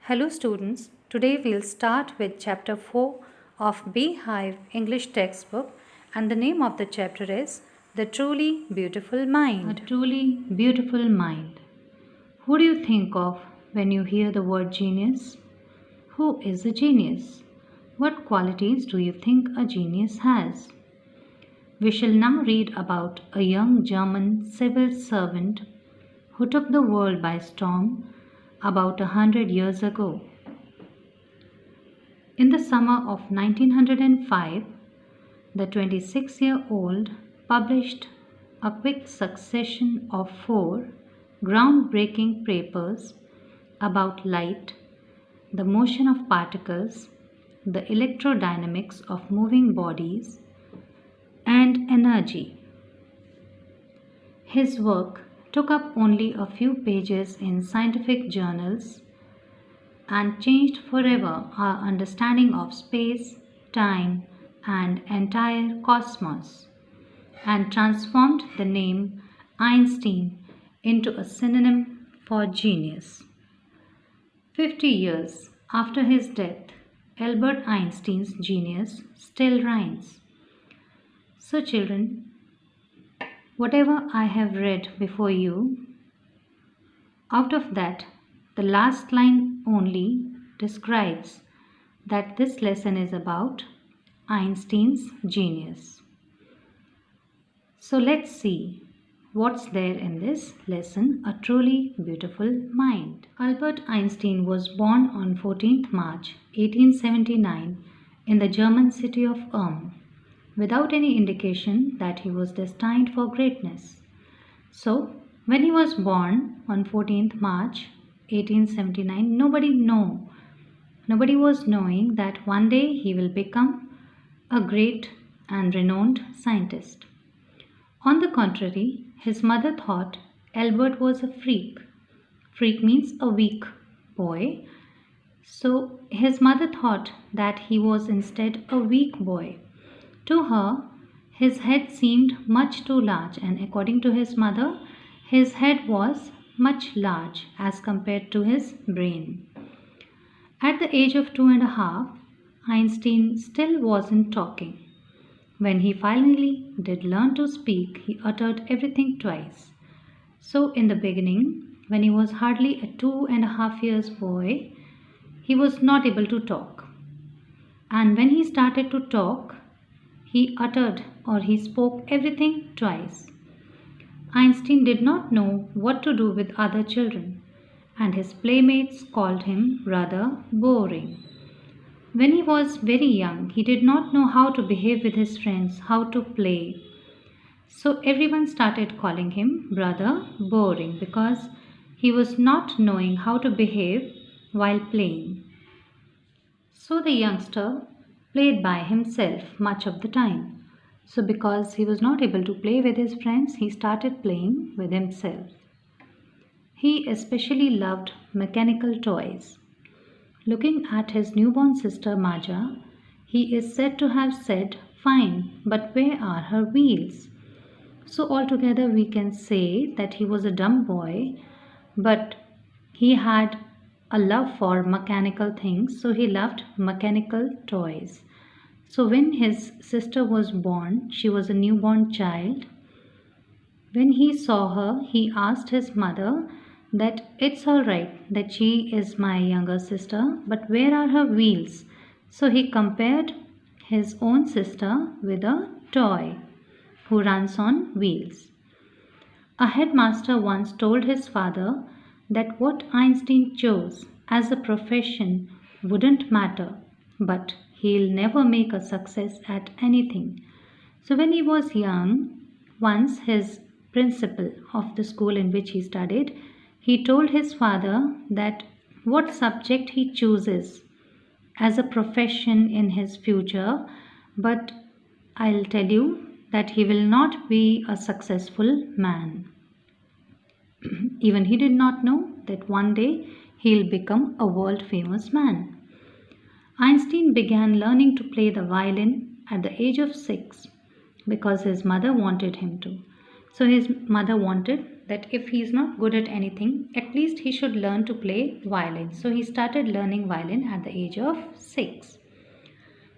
Hello students, today we'll start with chapter 4 of Beehive English textbook and the name of the chapter is The Truly Beautiful Mind. A truly beautiful mind. Who do you think of when you hear the word genius? Who is a genius? What qualities do you think a genius has? We shall now read about a young German civil servant who took the world by storm about 100 years ago. In the summer of 1905, the 26-year-old published a quick succession of four groundbreaking papers about light, the motion of particles, the electrodynamics of moving bodies, and energy. His work took up only a few pages in scientific journals and changed forever our understanding of space, time, and entire cosmos, and transformed the name Einstein into a synonym for genius. 50 years after his death, Albert Einstein's genius still reigns. So, children, whatever I have read before you, out of that, the last line only describes that this lesson is about Einstein's genius. So let's see what's there in this lesson, A Truly Beautiful Mind. Albert Einstein was born on 14th March 1879 in the German city of Ulm, without any indication that he was destined for greatness. So, when he was born on 14th March 1879, nobody was knowing that one day he will become a great and renowned scientist. On the contrary, his mother thought Albert was a freak. Freak means a weak boy. So his mother thought that he was instead a weak boy. To her, his head seemed much too large, and according to his mother, his head was much large as compared to his brain. At the age of 2.5, Einstein still wasn't talking. When he finally did learn to speak, he uttered everything twice. So in the beginning, when he was hardly a 2.5 years boy, he was not able to talk. And when he started to talk, he uttered or he spoke everything twice. Einstein did not know what to do with other children, and his playmates called him rather boring. When he was very young, he did not know how to behave with his friends, how to play. So everyone started calling him Brother Boring because he was not knowing how to behave while playing. So the youngster played by himself much of the time. So because he was not able to play with his friends, he started playing with himself. He especially loved mechanical toys. Looking at his newborn sister Maja, he is said to have said, "Fine, but where are her wheels?" So altogether we can say that he was a dumb boy, but he had a love for mechanical things, so he loved mechanical toys. So when his sister was born, she was a newborn child. When he saw her, he asked his mother that it's all right that she is my younger sister, but where are her wheels? So he compared his own sister with a toy who runs on wheels. A headmaster once told his father that what Einstein chose as a profession wouldn't matter, but he'll never make a success at anything. So when he was young, once his principal of the school in which he studied, he told his father that what subject he chooses as a profession in his future, but I'll tell you that he will not be a successful man. Even he did not know that one day he'll become a world famous man. Einstein began learning to play the violin at the age of 6 because his mother wanted him to. So his mother wanted that if he's not good at anything, at least he should learn to play violin. So he started learning violin at the age of 6.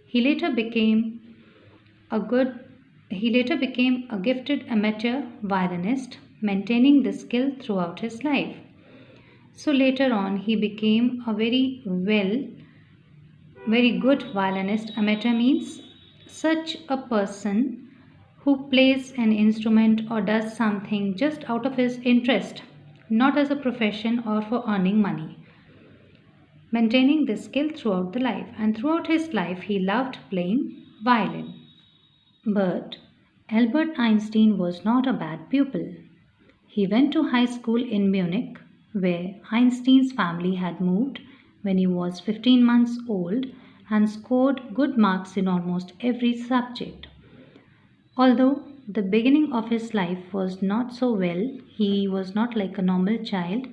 He later became a good he later became a gifted amateur violinist, maintaining this skill throughout his life. So later on he became a very good violinist. Amateur means such a person who plays an instrument or does something just out of his interest, not as a profession or for earning money. Maintaining this skill throughout the life, and throughout his life he loved playing violin. But Albert Einstein was not a bad pupil. He went to high school in Munich, where Einstein's family had moved when he was 15 months old, and scored good marks in almost every subject. Although the beginning of his life was not so well, he was not like a normal child,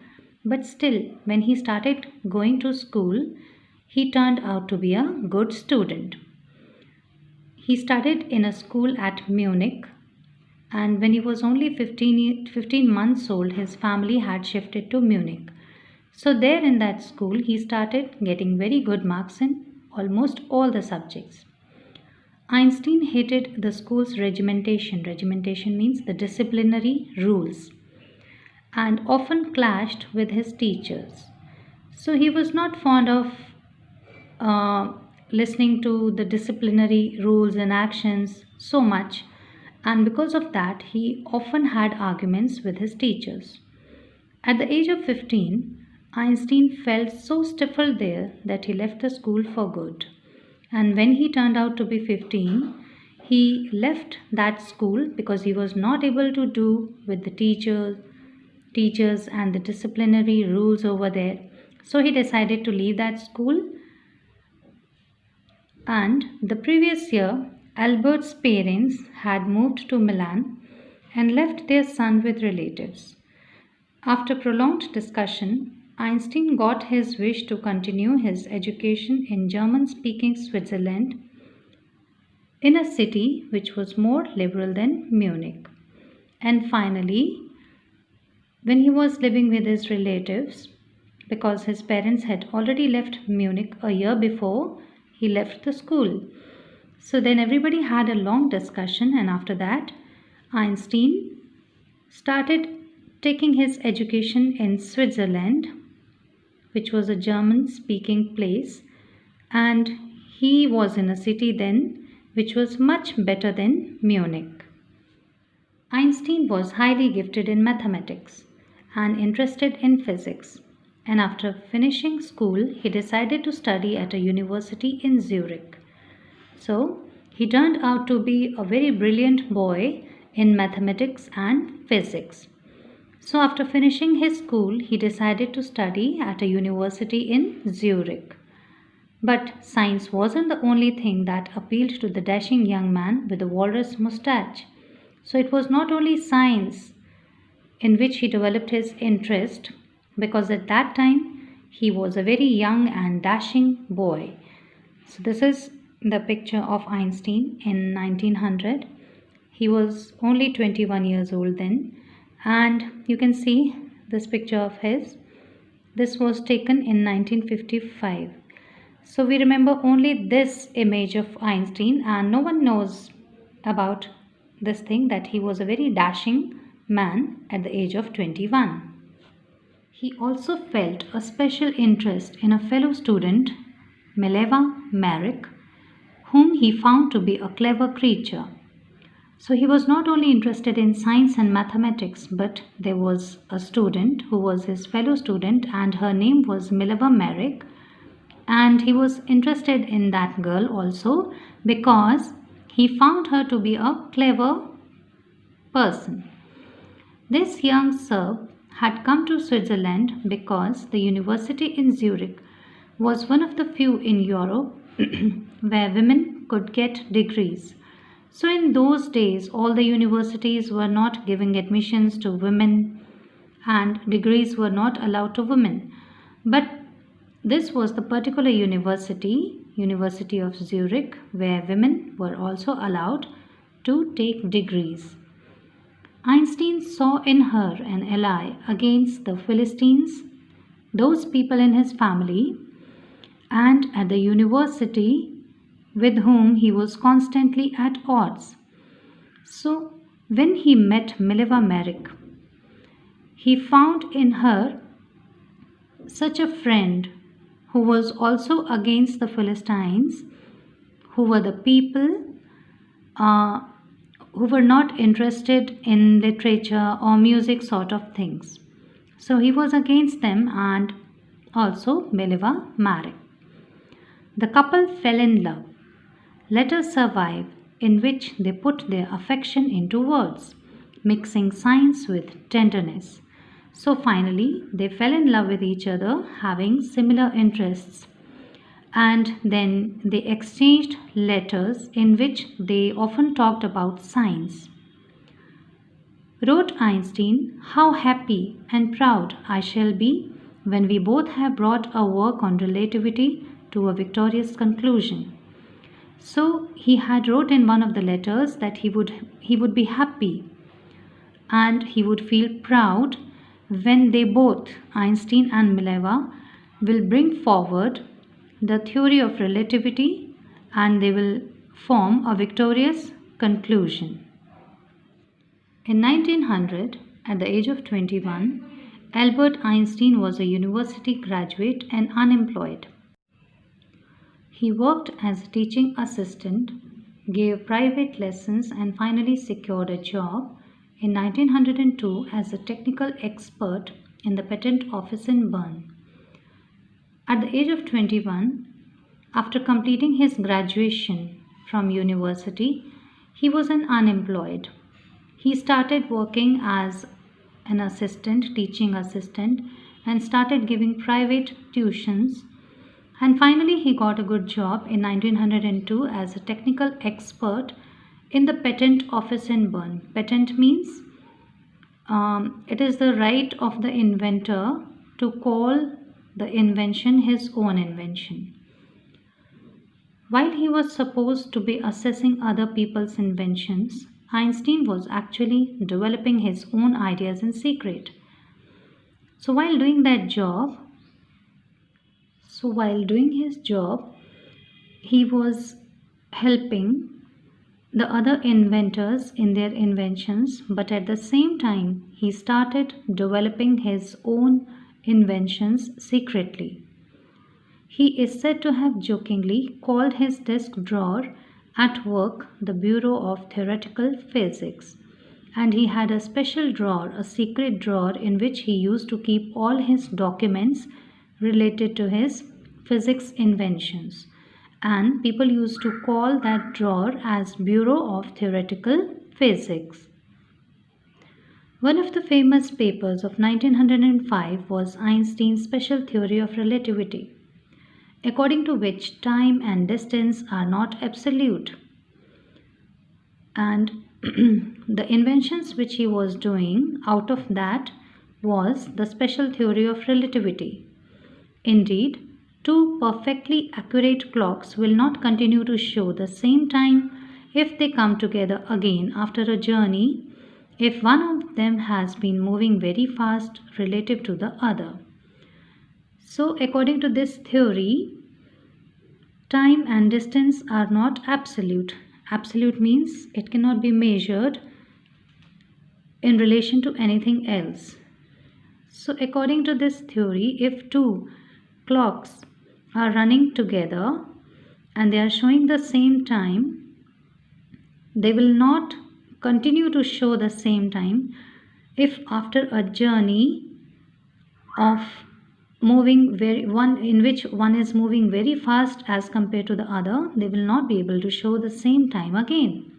but still, when he started going to school, he turned out to be a good student. He studied in a school at Munich, and when he was only 15 months old, his family had shifted to Munich. So, there in that school, he started getting very good marks in almost all the subjects. Einstein hated the school's regimentation. Regimentation means the disciplinary rules, and often clashed with his teachers. So, he was not fond of uh, listening to the disciplinary rules and actions so much, and because of that, he often had arguments with his teachers. At the age of 15, Einstein felt so stifled there that he left the school for good. And when he turned out to be 15, he left that school because he was not able to do with the teachers and the disciplinary rules over there. So he decided to leave that school. And the previous year, Albert's parents had moved to Milan and left their son with relatives. After prolonged discussion, Einstein got his wish to continue his education in German speaking Switzerland, in a city which was more liberal than Munich. And finally, when he was living with his relatives, because his parents had already left Munich a year before he left the school. So then everybody had a long discussion, and after that, Einstein started taking his education in Switzerland, which was a German speaking place, and he was in a city then which was much better than Munich. Einstein was highly gifted in mathematics and interested in physics, and after finishing school, he decided to study at a university in Zurich. So, he turned out to be a very brilliant boy in mathematics and physics. So, after finishing his school, he decided to study at a university in Zurich. But science wasn't the only thing that appealed to the dashing young man with the walrus mustache. So, it was not only science in which he developed his interest, because at that time he was a very young and dashing boy. So, this is the picture of Einstein in 1900. He was only 21 years old then, and you can see this picture of his. This was taken in 1955. So we remember only this image of Einstein, and no one knows about this thing, that he was a very dashing man at the age of 21. He also felt a special interest in a fellow student, Mileva Merrick, whom he found to be a clever creature. So he was not only interested in science and mathematics, but there was a student who was his fellow student, and her name was Mileva Merrick, and he was interested in that girl also because he found her to be a clever person. This young Serb had come to Switzerland because the university in Zurich was one of the few in Europe where women could get degrees. So in those days, all the universities were not giving admissions to women, and degrees were not allowed to women. But this was the particular University of Zurich, where women were also allowed to take degrees. Einstein saw in her an ally against the Philistines, those people in his family, and at the university with whom he was constantly at odds. So, when he met Mileva Merrick, he found in her such a friend who was also against the Philistines, who were the people uh, who were not interested in literature or music sort of things. So he was against them and also Mileva married. The couple fell in love. Letters survive in which they put their affection into words, mixing science with tenderness. So finally, they fell in love with each other, having similar interests. And then they exchanged letters in which they often talked about science. Wrote Einstein, "How happy and proud I shall be when we both have brought our work on relativity to a victorious conclusion." So he had wrote in one of the letters that he would be happy and he would feel proud when they both, Einstein and Mileva, will bring forward the theory of relativity and they will form a victorious conclusion. In 1900, at the age of 21, Albert Einstein was a university graduate and unemployed. He worked as a teaching assistant, gave private lessons, and finally secured a job in 1902 as a technical expert in the patent office in Bern. At the age of 21, after completing his graduation from university, he was an unemployed. He started working as an assistant, teaching assistant, and started giving private tuitions. And finally, he got a good job in 1902 as a technical expert in the patent office in Bern. Patent means it is the right of the inventor to call the invention his own invention. While he was supposed to be assessing other people's inventions, Einstein was actually developing his own ideas in secret. So while doing his job, he was helping the other inventors in their inventions, but at the same time, he started developing his own inventions secretly. He is said to have jokingly called his desk drawer at work the Bureau of Theoretical Physics, and he had a special drawer, a secret drawer, in which he used to keep all his documents related to his physics inventions. And people used to call that drawer as Bureau of Theoretical Physics. One of the famous papers of 1905 was Einstein's special theory of relativity, according to which time and distance are not absolute. And the inventions which he was doing out of that was the special theory of relativity. Indeed, two perfectly accurate clocks will not continue to show the same time if they come together again after a journey if one of them has been moving very fast relative to the other. So, according to this theory, time and distance are not absolute. Absolute means it cannot be measured in relation to anything else. So, according to this theory, if two clocks are running together and they are showing the same time, they will not continue to show the same time if after a journey of in which one is moving very fast as compared to the other, they will not be able to show the same time again.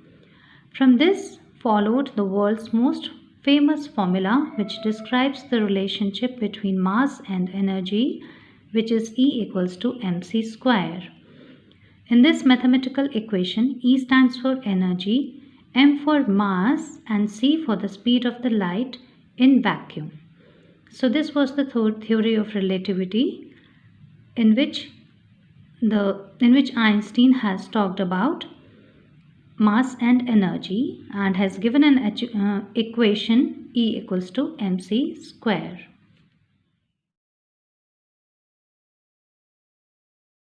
From this followed the world's most famous formula, which describes the relationship between mass and energy, which is E equals to mc square. In this mathematical equation, E stands for energy, m for mass, and c for the speed of the light in vacuum. So this was the theory of relativity in which Einstein has talked about. mass and energy and has given an equation E equals to mc square.